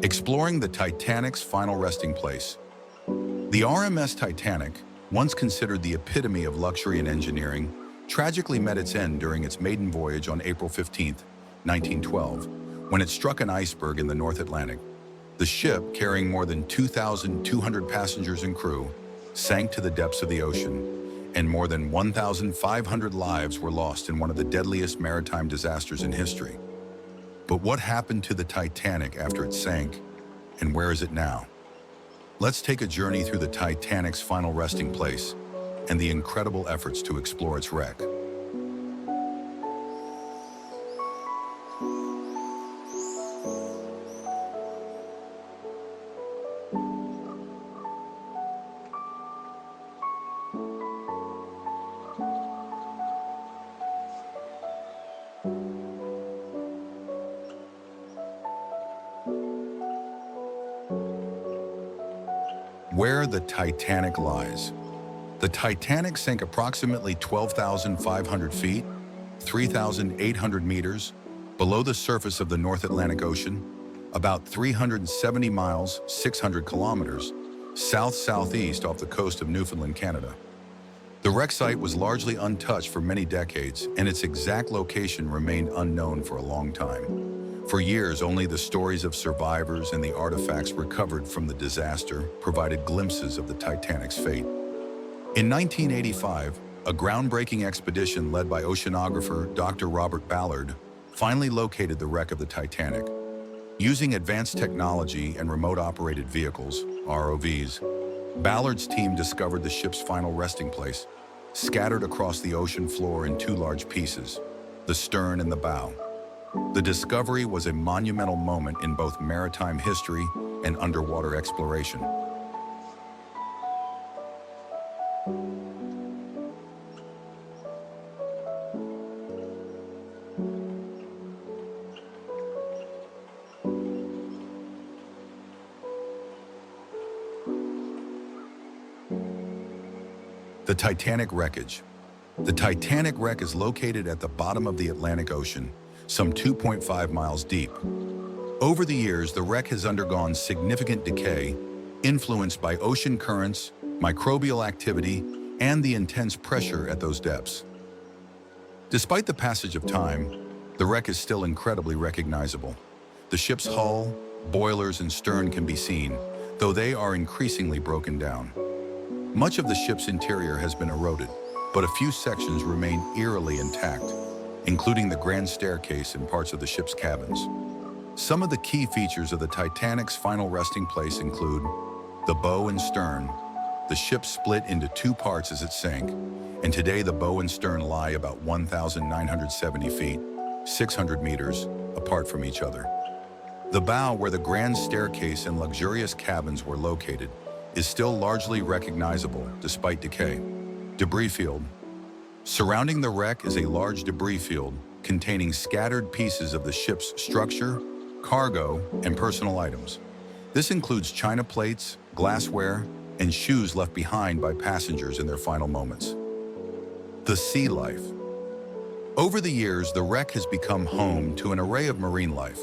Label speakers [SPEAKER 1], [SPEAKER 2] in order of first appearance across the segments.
[SPEAKER 1] Exploring the Titanic's final resting place. The RMS Titanic, once considered the epitome of luxury and engineering, tragically met its end during its maiden voyage on April 15, 1912, when it struck an iceberg in the North Atlantic. The ship, carrying more than 2,200 passengers and crew, sank to the depths of the ocean, and more than 1,500 lives were lost in one of the deadliest maritime disasters in history. But what happened to the Titanic after it sank, and where is it now? Let's take a journey through the Titanic's final resting place and the incredible efforts to explore its wreck. Where the Titanic lies. The Titanic sank approximately 12,500 feet, 3,800 meters, below the surface of the North Atlantic Ocean, about 370 miles, 600 kilometers, south-southeast off the coast of Newfoundland, Canada. The wreck site was largely untouched for many decades, and its exact location remained unknown for a long time. For years, only the stories of survivors and the artifacts recovered from the disaster provided glimpses of the Titanic's fate. In 1985, a groundbreaking expedition led by oceanographer Dr. Robert Ballard finally located the wreck of the Titanic. Using advanced technology and remote-operated vehicles, ROVs, Ballard's team discovered the ship's final resting place, scattered across the ocean floor in two large pieces, the stern and the bow. The discovery was a monumental moment in both maritime history and underwater exploration. The Titanic wreckage. The Titanic wreck is located at the bottom of the Atlantic Ocean, some 2.5 miles deep. Over the years, the wreck has undergone significant decay, influenced by ocean currents, microbial activity, and the intense pressure at those depths. Despite the passage of time, the wreck is still incredibly recognizable. The ship's hull, boilers, and stern can be seen, though they are increasingly broken down. Much of the ship's interior has been eroded, but a few sections remain eerily intact, including the grand staircase and parts of the ship's cabins. Some of the key features of the Titanic's final resting place include the bow and stern. The ship split into two parts as it sank, and today the bow and stern lie about 1,970 feet, 600 meters, apart from each other. The bow, where the grand staircase and luxurious cabins were located, is still largely recognizable despite decay. Debris field. Surrounding the wreck is a large debris field containing scattered pieces of the ship's structure, cargo, and personal items. This includes china plates, glassware, and shoes left behind by passengers in their final moments. The sea life. Over the years, the wreck has become home to an array of marine life,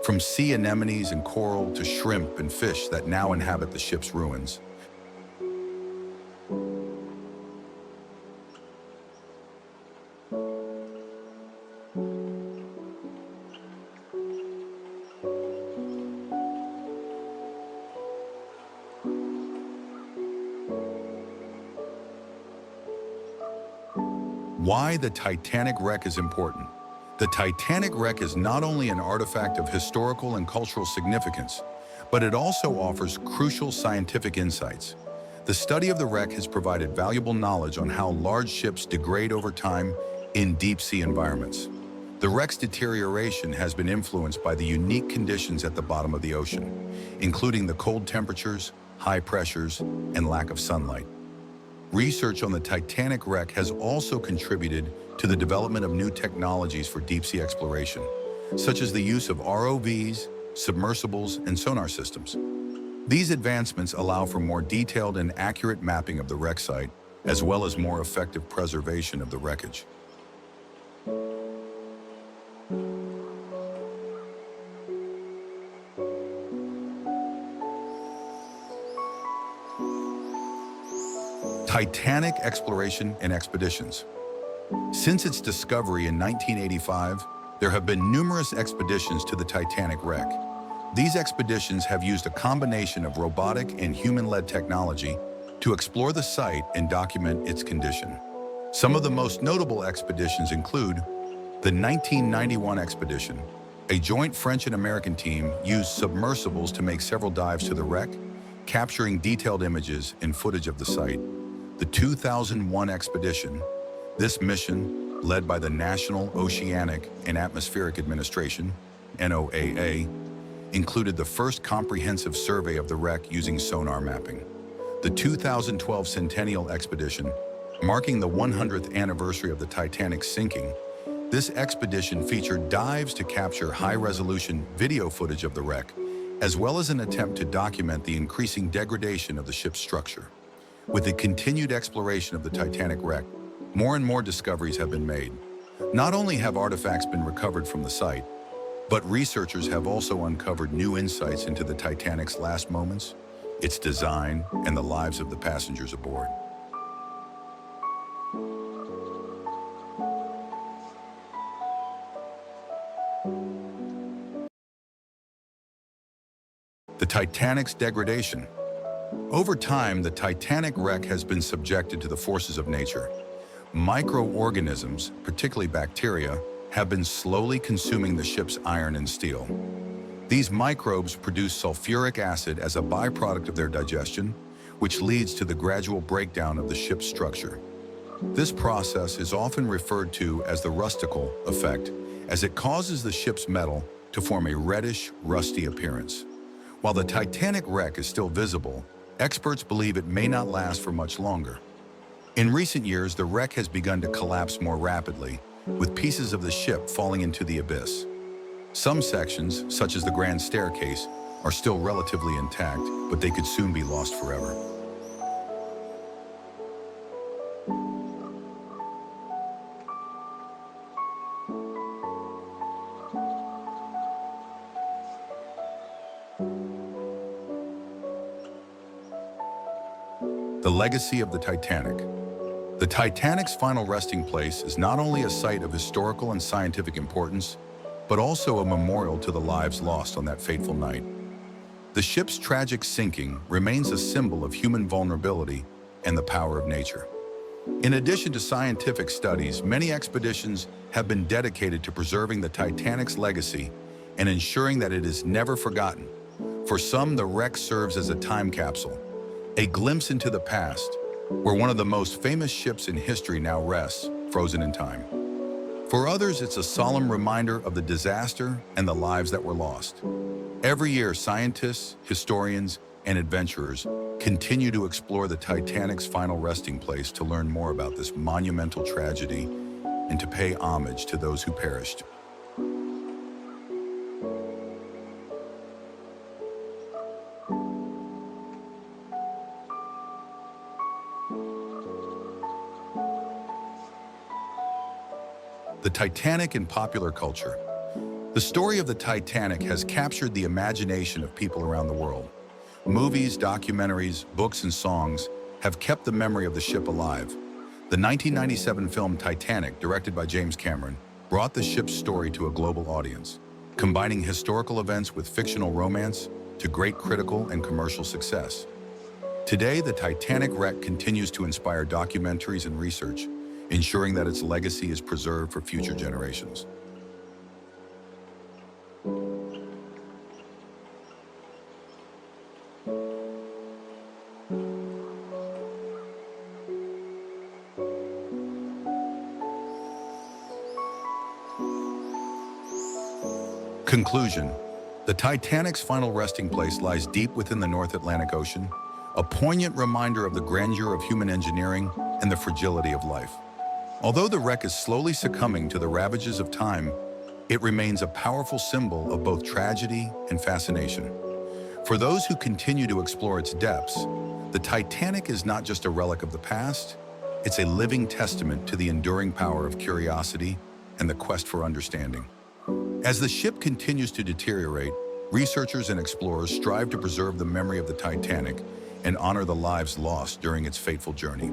[SPEAKER 1] from sea anemones and coral to shrimp and fish that now inhabit the ship's ruins. Why the Titanic wreck is important. The Titanic wreck is not only an artifact of historical and cultural significance, but it also offers crucial scientific insights. The study of the wreck has provided valuable knowledge on how large ships degrade over time in deep-sea environments. The wreck's deterioration has been influenced by the unique conditions at the bottom of the ocean, including the cold temperatures, high pressures, and lack of sunlight. Research on the Titanic wreck has also contributed to the development of new technologies for deep-sea exploration, such as the use of ROVs, submersibles, and sonar systems. These advancements allow for more detailed and accurate mapping of the wreck site, as well as more effective preservation of the wreckage. Titanic exploration and expeditions. Since its discovery in 1985, there have been numerous expeditions to the Titanic wreck. These expeditions have used a combination of robotic and human-led technology to explore the site and document its condition. Some of the most notable expeditions include the 1991 expedition. A joint French and American team used submersibles to make several dives to the wreck, capturing detailed images and footage of the site. The 2001 expedition. This mission, led by the National Oceanic and Atmospheric Administration, NOAA, included the first comprehensive survey of the wreck using sonar mapping. The 2012 Centennial Expedition, marking the 100th anniversary of the Titanic's sinking. This expedition featured dives to capture high-resolution video footage of the wreck, as well as an attempt to document the increasing degradation of the ship's structure. With the continued exploration of the Titanic wreck, more and more discoveries have been made. Not only have artifacts been recovered from the site, but researchers have also uncovered new insights into the Titanic's last moments, its design, and the lives of the passengers aboard. The Titanic's degradation. Over time, the Titanic wreck has been subjected to the forces of nature. Microorganisms, particularly bacteria, have been slowly consuming the ship's iron and steel. These microbes produce sulfuric acid as a byproduct of their digestion, which leads to the gradual breakdown of the ship's structure. This process is often referred to as the rustical effect, as it causes the ship's metal to form a reddish, rusty appearance. While the Titanic wreck is still visible, experts believe it may not last for much longer. In recent years, the wreck has begun to collapse more rapidly, with pieces of the ship falling into the abyss. Some sections, such as the grand staircase, are still relatively intact, but they could soon be lost forever. The legacy of the Titanic. The Titanic's final resting place is not only a site of historical and scientific importance, but also a memorial to the lives lost on that fateful night. The ship's tragic sinking remains a symbol of human vulnerability and the power of nature. In addition to scientific studies, many expeditions have been dedicated to preserving the Titanic's legacy and ensuring that it is never forgotten. For some, the wreck serves as a time capsule, a glimpse into the past, where one of the most famous ships in history now rests, frozen in time. For others, it's a solemn reminder of the disaster and the lives that were lost. Every year, scientists, historians, and adventurers continue to explore the Titanic's final resting place to learn more about this monumental tragedy and to pay homage to those who perished. The Titanic in popular culture. The story of the Titanic has captured the imagination of people around the world. Movies, documentaries, books, and songs have kept the memory of the ship alive. The 1997 film Titanic, directed by James Cameron, brought the ship's story to a global audience, combining historical events with fictional romance to great critical and commercial success. Today, the Titanic wreck continues to inspire documentaries and research, ensuring that its legacy is preserved for future generations. Conclusion. The Titanic's final resting place lies deep within the North Atlantic Ocean, a poignant reminder of the grandeur of human engineering and the fragility of life. Although the wreck is slowly succumbing to the ravages of time, it remains a powerful symbol of both tragedy and fascination. For those who continue to explore its depths, the Titanic is not just a relic of the past, it's a living testament to the enduring power of curiosity and the quest for understanding. As the ship continues to deteriorate, researchers and explorers strive to preserve the memory of the Titanic, and honor the lives lost during its fateful journey.